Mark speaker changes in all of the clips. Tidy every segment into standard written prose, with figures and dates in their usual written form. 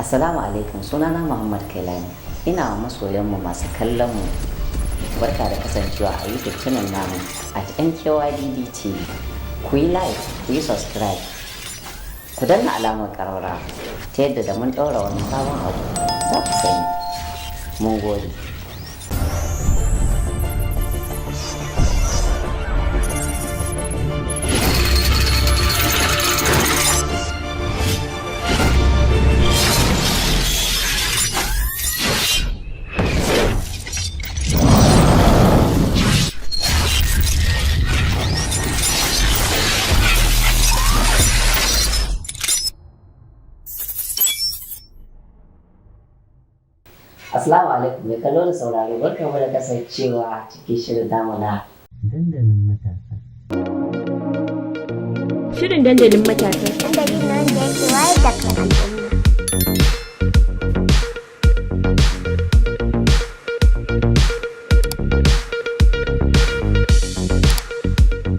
Speaker 1: Assalamu alaikum, sunana Muhammad Kailani. Ina wa masoyanmu masu kallon mu barka da kasancewa a YouTube channel namu at NKYDD TV. Ku yi like, ku yi subscribe, ku danna alamar ƙararrawa ta yadda da mun ɗaura wani sabon abu za ku sani. Mun gode. Assalamu alaikum mai kallo da sauraro barkamu da kasancewa cikin shirin namu na dandalin matasa.
Speaker 2: Shirin dandalin matasa.
Speaker 3: Dandalin nan da yake wayar da kan al'umma.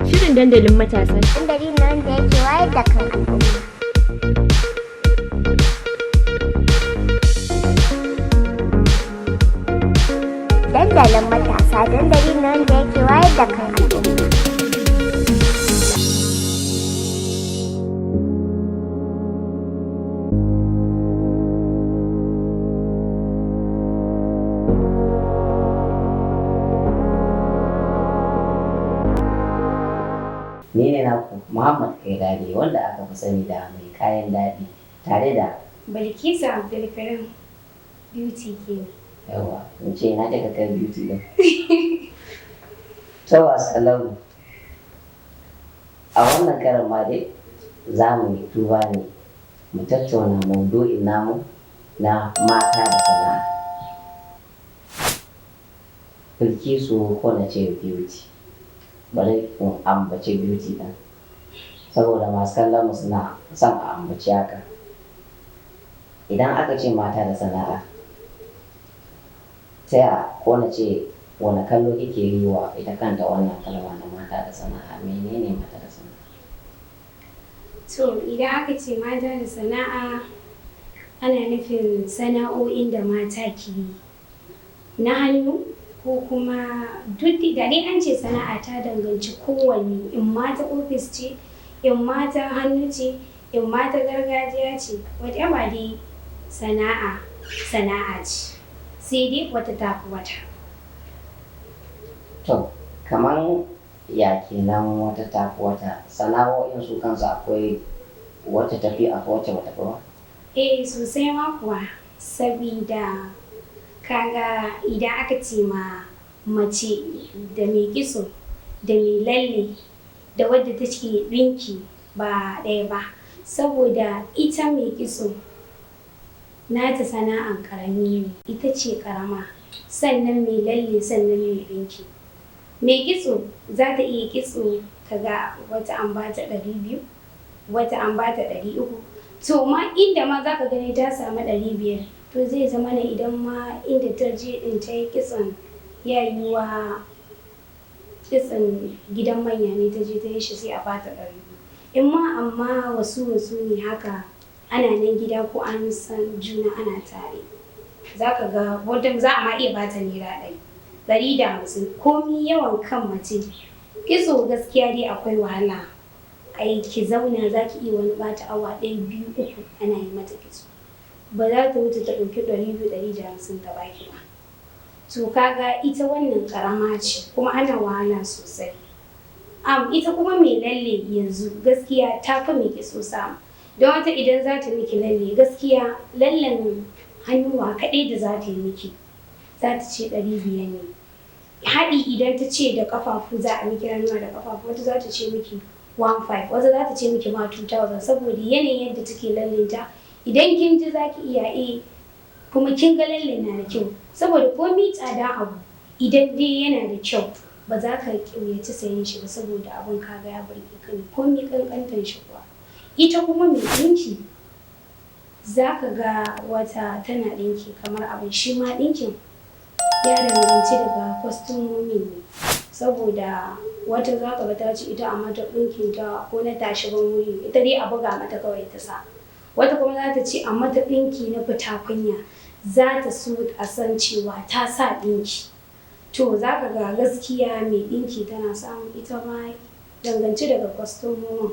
Speaker 2: Shirin dandalin matasa.
Speaker 3: Dandalin nan da yake wayar da kan al'umma. Dandalin matasa, dandalin nan da yake wayar da kan al'umma.
Speaker 1: Ni ne naku Muhammad Kailani wanda aka fi sani da mai kayan daɗi tare da
Speaker 4: Bilkisu Abdulkarim beauty kenan.
Speaker 1: yawa in ce na daga kan beauty din. To assalamu a wannan karin ma dai za mu yi tuba ne mu tattauna maudu'in namu na mata da sana'a. Bilkisu ko na ce beauty, bari in ambace beauty ɗin saboda masu kallon mu suna son a ambaci haka. Idan aka ce mata da sana'a ta ko na ce wani kallo kike yi wa ita kanta wannan kalma na mata da sana'a, menene mata da sana'a?
Speaker 4: To idan aka ce mata da sana'a ana nufin sana'o'in da mata ke yi na hannu ko kuma duk da dai an ce sana'a ta danganci kowanne, in mata ofis ce, in mata hannu ce, in mata gargajiya ce, whatever dai sana'a ce, sai dai wata tafi wata.
Speaker 1: To kamar ya kenan wata tafi wata, sana'o'in su kansu akwai wata tafi akwai wacce bata fi ba?
Speaker 4: Sosai ma kuwa, sabida kaga idan aka ce ma mace da mai kitso da mai lalle da wadda take ɗinki ba ɗaya ba, saboda ita mai kitso nata sana'an ƙarami ne, ita ce ƙarama, sannan mai lalle sannan mai ɗinki. Mai kitso za ta iya kitso kaga wata an bata 200, wata an bata 300, to ma inda ma za ka gani ta samu 500, to zai zama na idan ma inda ta je din ta yi kitson ya yi wa kitson gidan manya ne ta je ta yi shi sai a bata 200. In ma amma wasu ne haka ana nan gida ko an san juna ana tare, za ka ga wata za a ma iya bata naira 150. Komi yawan kan mace kitso gaskiya dai akwai wahala. Ai ki zauna za ki iya wani bata awa 1, 2, 3 ana yi mata kitso, ba za ta wuce ta ɗauki 200-150 ta baki ba. To kaga ita wannan ƙarama ce kuma ana wahala sosai. Ita kuma mai lalle yanzu gaskiya ta fi mai kitso samu. Don wata idan za ta miki lalle gaskiya lallen hannuwa kaɗai da za ta yi miki za ta ce 500 ne. Haɗi idan ta ce da ƙafafu za a miki hannuwa da ƙafafu, wata za ta ce miki 1500, wata za ta ce miki ma 2000, saboda yanayin yadda take lallinta. Idan kin ji za ki iya kuma kin ga lalle na da kyau, saboda komi tsada abu idan dai yana da kyau ba za ka ƙauyaci sayen shi ba, saboda abin kaga ya burge ka ne komi ƙanƙantar shi kuwa. Ita kuma mai ɗinki za ka ga wata tana ɗinki kamar abin shi ma ɗinkin ya danganci daga kwastomomi ne, saboda wata za ka ga ta ce ita a mata ɗinkin ta ko na tashi ban wuri ita dai a buga mata kawai ta sa. wata kuma za ta ce a mata ɗinki na fita kunya, za ta so a san cewa ta sa ɗinki. To za ka ga gaskiya mai ɗinki tana samun ita ma danganci daga kwastomomin.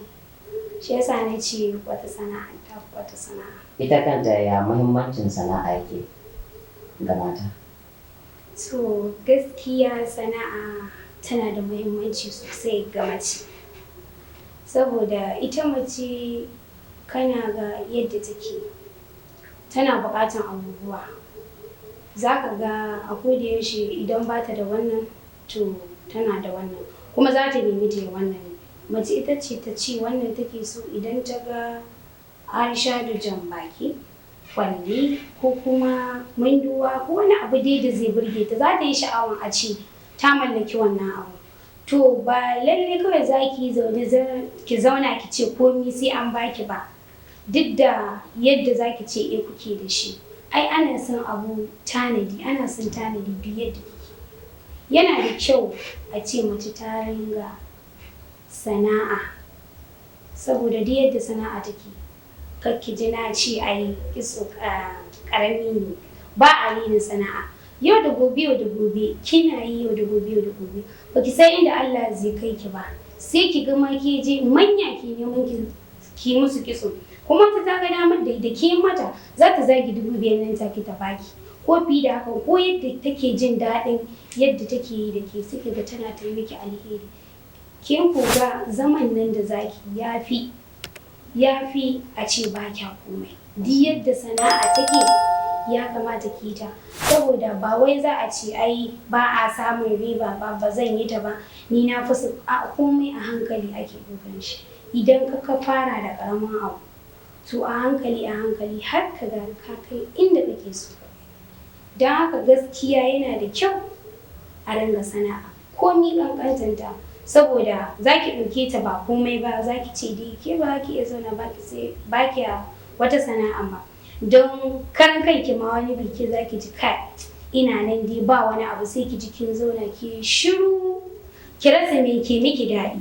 Speaker 4: Shi yasa na ce wata sana'a ta wata sana'a.
Speaker 1: Ita kanta ya muhimmancin sana'a yake ga mata?
Speaker 4: To gaskiya sana'a tana da muhimmanci sosai ga mace. Saboda ita mace kana ga yadda take, tana buƙatar abubuwa. Za ka ga a kodayaushe idan ba ta da wannan, to tana da wannan. Kuma za ta nemi ta yi wannan. Mace ita ce ta ce wannan take so idan ta ga Aisha da jan baki, kwalli ko kuma munduwa ko wani abu dai da zai burge ta, za ta yi sha'awar a ce ta mallaki wannan abu. To ba lalle kawai za ki zauna ki ce komi sai an baki ba. Duk da yadda za ki ce kuke da shi. Ai ana son abu tanadi, ana son tanadi duk yadda kike. Yana da kyau a ce mace ta ringa sana'a. Saboda duk yadda sana'a take, kar ki ji na ce ai kitso ƙarami ne. Ba a yin sana'a. Yau da gobe kina yi yau da gobe. Ba ki san inda Allah zai kai ki ba. Sai ki ga ma ke je manya ke neman ki musu kitso. Kuma ta ga damar da ke mata za ta zagi 5,000 nan take ta baki. Ko fi da haka ko yadda take jin daɗin yadda take yi da ke suke ga tana ta miki alheri. Kin ko ga zaman nan da zaki yafi a ce ba kya komai. Duk yadda sana'a take ya kamata ki ta, saboda ba wai za a ce ai ba a samun riba ba zan yi ta ba, ni na fi a komai a hankali ake dukan shi. Idan ka fara da ƙaramin abu, to a hankali har ka ga ka kai inda kake so. Don haka gaskiya yana da kyau a ringa sana'a komi ƙanƙantanta, saboda za ki ɗauke ta ba komai ba, za ki ce dai ke ba ki iya zauna ba ki wata sana'a ba. Don karan kanki ma wani biki za ki ji kai ina nan dai ba wani abu, sai ki ji kin zauna ki shiru ki rasa me ke miki daɗi.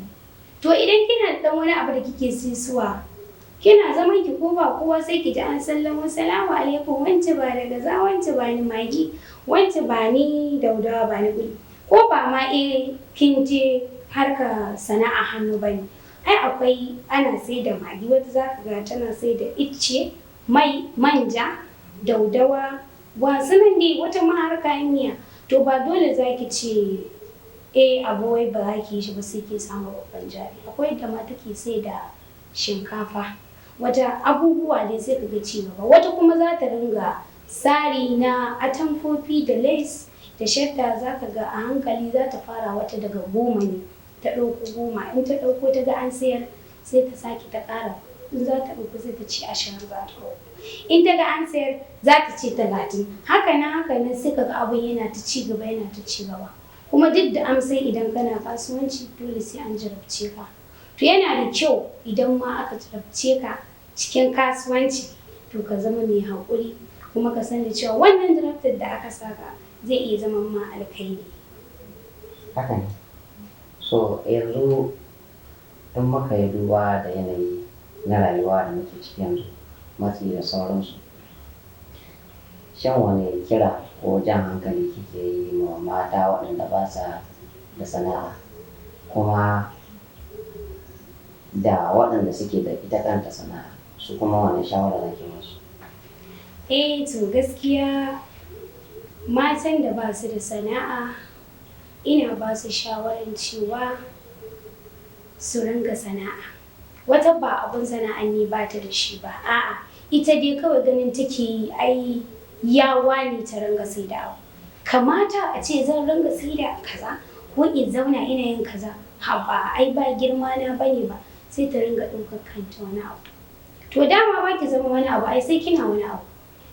Speaker 4: To idan kina da wani abu da kike sisuwa, kina zaman ki ko ba kowa sai ki ji an sallama salamu alaikum, wance ba da gaza, wance ba ni magi, wance ba ni daudawa, ba ni guli. Ko ba ma kin je harka sana'a hannu bane. Ai akwai ana sai da magi, wata za ka ga tana sai da icce, mai, manja, daudawa, wasu nan dai wata ma har kayan miya. To ba dole za ki ce abu wai ba za ki yi shi ba sai ki samu babban jari. Akwai da ma take sai da shinkafa, wata abubuwa dai sai ka ga ci gaba. Wata kuma za ta ringa sari na atamfofi da lace da shadda, za ka ga a hankali za ta fara wata daga 10 ne ta ɗauko 10. In ta ɗauko ta ga an sayar sai ta sake ta ƙara. In za ta ɗauko sai ta ce 20 za ta ɗauko. In ta ga an sayar za ta ce 30. Haka nan sai ka ga abin yana ta ci gaba. Kuma duk da amsai idan kana kasuwanci dole sai an jarabce ka. To yana da kyau idan ma aka jarabce ka cikin kasuwanci, to ka zama mai haƙuri kuma ka san da cewa wannan jarabtar da aka saka zai iya zama ma alkhairi.
Speaker 1: Haka ne. So yanzu in muka yi duba da yanayi na rayuwa da muke ciki yanzu, matsi da sauransu, shan wani kira ko jan hankali kike yi wa mata waɗanda ba sa da sana'a, kuma da waɗanda suke da ita kanta sana'a, su kuma wani shawara nake musu?
Speaker 4: To gaskiya matan da ba su da sana'a ina ba su shawarar cewa su ringa sana'a. Wata ba abun sana'a ne ba ta da shi ba, a'a ita dai kawai ganin take yi ai yawa ne ta ringa saida abu. Kamata a ce zan ringa saida kaza ko in zauna ina yin kaza, haba ai ba girma na bane ba, sai ta ringa ɗaukar kanta wani abu. To dama ba ki zama wani abu ai sai kina wani abu.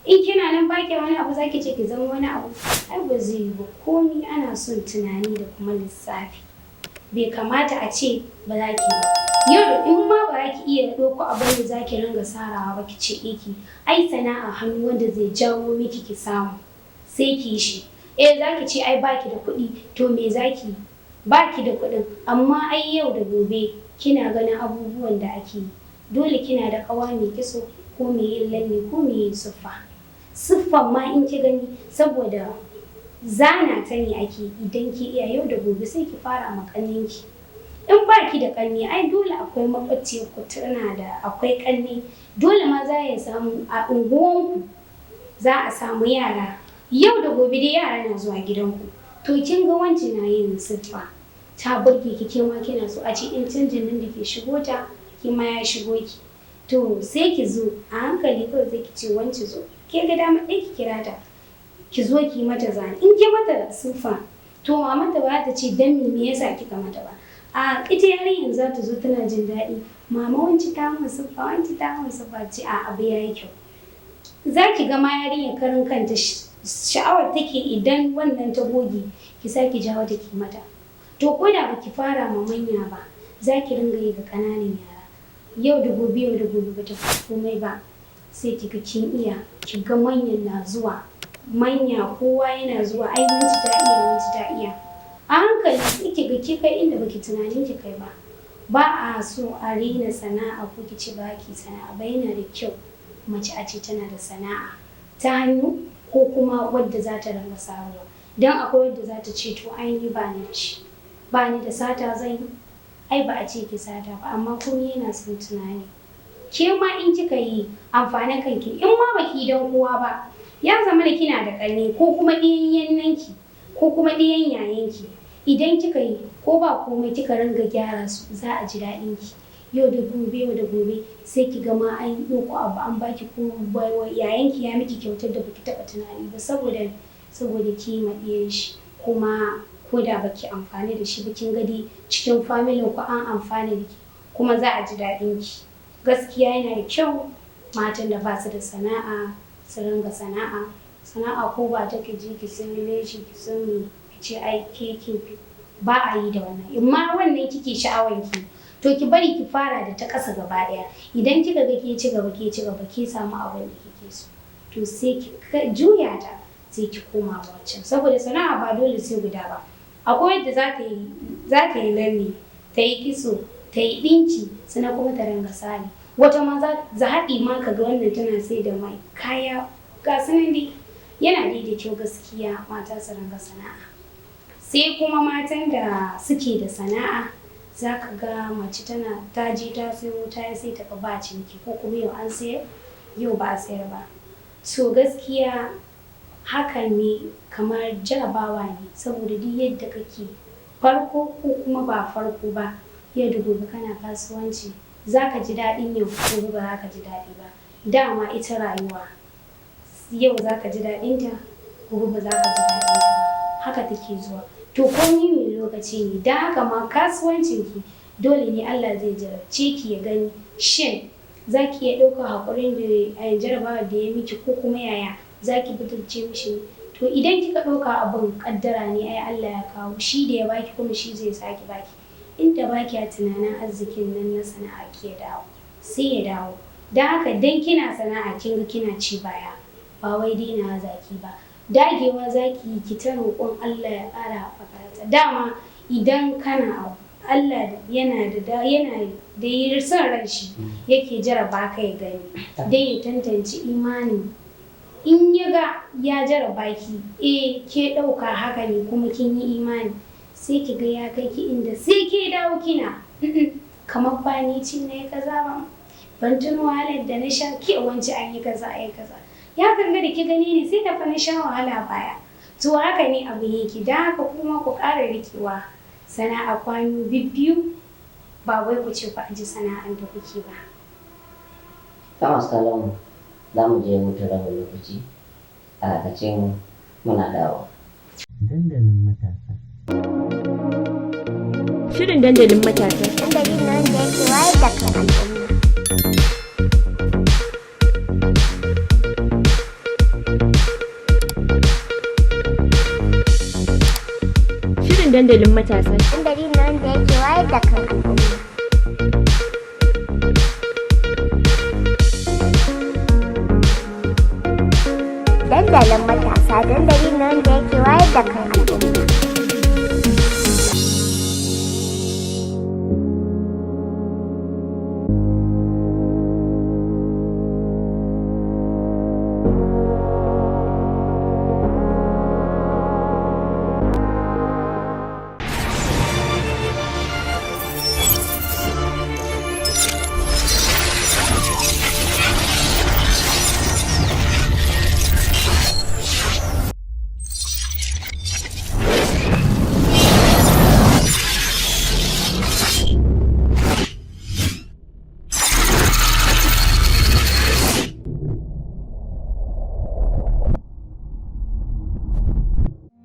Speaker 4: In kina nan ba ki wani abu za ki ce ki zama wani abu, ai ba zai yi ba. Komi ana son tunani da kuma lissafi. Bai kamata a ce ba za ki ba. Yau in ma ba za ki iya ɗauko abin da za ki ringa sarawa ba ki ce ki, ai sana'a hannu wanda zai jawo miki ki samu, sai ki yi shi. Za ki ce ai ba ki da kuɗi, to me za ki yi? Ba ki da kuɗin, amma ai yau da gobe kina ganin abubuwan da ake yi. Dole kina da ƙawa mai kitso, ko mai yin lalle ko mai yin siffa. Siffan ma in ki gani saboda zana ta ne ake idan ki iya yau da gobe sai ki fara ma ƙannenki. In ba ki da ƙanne ai dole akwai maƙwabciyar ku tana da akwai ƙanne dole ma za ya samu a unguwanku za a samu yara yau da gobe dai yara na zuwa gidanku to kin ga wancan na yin siffa ta burge ki ke ma kina so a ce in canjin nan da ke shigo ta ki ma ya shigo ki to sai ki zo a hankali kawai sai ki ce wance zo ke ga dama ɗaya ki kira ta ki zo ki mata zane in ki mata siffa to mamanta ba ta ce dan me yasa kika mata ba a ita yarinyar za ta zo tana jin daɗi mama wanci ta mun siffa wanci ta mun siffa ce a abu yayi kyau za ki ga ma yarinyar karin kanta sha'awar take idan wannan ta goge ki sake jawo ta ki mata to ko da baki fara ma manya ba za ki ringa yi ga ƙananan yara yau da gobe bata komai ba sai ki ga kin iya ki ga manyan na zuwa manya kowa yana zuwa ai wanci ta iya a hankali sai ki ga ki kai inda baki tunanin ki kai ba ba a so a rena sana'a ko ki ci ba ki sana'a ba yana da kyau mace a ce tana da sana'a ta hannu ko kuma wadda za ta ringa samuwa don akwai wadda za ta ce to ai ni ba ni da shi ba ni da sata zan yi ai ba a ce ki sata ba amma kuma yana son tunani ke ma in kika yi amfanin kanki in ma baki dan kowa ba ya zama da kina da ƙanne ko kuma ɗiyan yannanki ko kuma ɗiyan yayanki idan kika yi ko ba komai kika ringa gyara su za a ji daɗin ki yau da gobe sai ki ga ma an ɗauko abu an baki ko yayanki ya miki kyautar da baki taɓa tunani ba saboda ki ma ɗiyan shi kuma ko da baki amfani da shi ba kin gadi cikin familin ku an amfani da ki kuma za a ji daɗin ki gaskiya yana da kyau matan da ba su da sana'a su ringa sana'a ko ba ta ki je ki san leshi ki san me ki ce ai keke ba a yi da wannan in ma wannan kike sha'awan ki to ki bari ki fara da ta ƙasa gaba ɗaya idan kika ga ke ci gaba ke samu abin da kike so to sai ki juya ta sai ki koma wancan saboda sana'a ba dole sai guda ba akwai yadda za ta yi lalle ta yi kitso ta yi ɗinki sannan kuma ta ringa sani wata ma za haɗi ma ka ga wannan tana sai da mai kaya ga sanan dai yana dai da kyau gaskiya mata su ringa sana'a sai kuma matan da suke da sana'a za ka ga mace ta je ta sayo ta sai ta ba ciniki ko kuma yau an sayar yau ba a sayar ba so gaskiya hakan ne kamar jarabawa ne saboda duk yadda kake farko ko kuma ba farko ba yau da gobe kana kasuwanci za ka ji daɗin yau gobe ba za ka ji daɗi ba dama ita rayuwa yau za ka ji daɗinta gobe ba za ka ji daɗinta ba haka take zuwa to komai mai lokaci ne don haka ma kasuwancinki dole ne Allah zai jarabce ki ya gani shin za ki iya ɗaukar haƙurin da jarabawa da ya miki ko kuma yaya za ki butulce mishi to idan kika ɗauka abin ƙaddara ne ai Allah ya kawo shi da ya baki kuma shi zai sake baki inda baki a tunanin arzikin nan na sana'a ki ya dawo sai ya dawo don haka dan kina sana'a kin ga kina ci baya ba wai daina zaki ba dagewa zaki ki ta roƙon Allah ya ƙara haɓaka dama idan kana abu Allah yana da yi son ran shi yake jaraba ka ya gani dai ya tantance imani in ya ga ya jaraba ki ke ɗauka haka ne kuma kin yi imani sai ki ga ya kai ki inda sai ke dawo kina kamar ba ni ci ne kaza ba ban tuno wahalar da na sha ke wance an yi kaza ya ganga da ki gani ne sai da fa na sha wahala baya to haka ne abu yake da haka kuma ku ƙara rikewa sana'a kwano bibbiyu ba wai ku ce ku aji sana'ar da kuke ba.
Speaker 1: Ta masu kallon za mu je hutun rabin lokaci a lokacin muna dawo.
Speaker 5: Dandalin matasa.
Speaker 2: Shirin dandalin matasa.
Speaker 3: Dandalin nan da yake wayar da kan al'umma.
Speaker 2: Shirin dandalin matasa.
Speaker 3: Dandalin nan da yake wayar da kan al'umma. Dandalin matasa dandalin nan da yake wayar da kan al'umma.